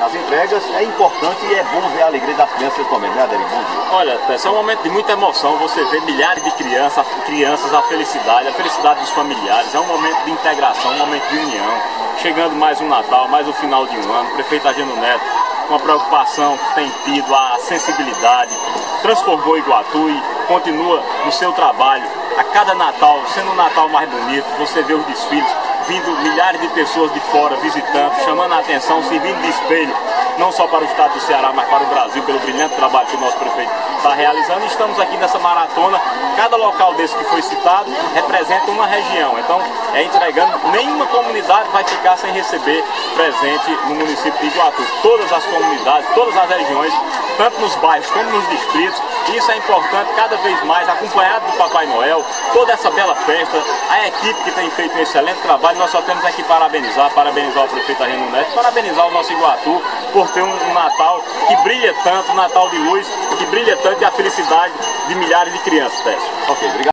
As entregas é importante e é bom ver a alegria das crianças também, né, Adélio? Bom dia. Olha, Tess, é um momento de muita emoção, você vê milhares de crianças, a felicidade dos familiares, é um momento de integração, um momento de união. Chegando mais um Natal, mais um final de um ano, o prefeito Ageno Neto, com a preocupação que tem tido, a sensibilidade, transformou Iguatu e continua no seu trabalho. A cada Natal, sendo um Natal mais bonito, você vê os desfiles, vindo milhares de pessoas de fora visitando, chamando a atenção, servindo de espelho, não só para o estado do Ceará, mas para o Brasil, pelo brilhante trabalho que o nosso prefeito está realizando. E estamos aqui nessa maratona, cada local desse que foi citado representa uma região, então entregando, nenhuma comunidade vai ficar sem receber presente no município de Iguatu. Todas as comunidades, todas as regiões, tanto nos bairros como nos distritos, e isso é importante cada vez mais, acompanhado do Papai Noel, toda essa bela festa, a equipe que tem feito um excelente trabalho. Nós só temos aqui parabenizar o prefeito Ageno Neto, parabenizar o nosso Iguatu por ter um Natal que brilha tanto, um Natal de luz, que brilha tanto, e a felicidade de milhares de crianças, Tess. Ok, obrigado.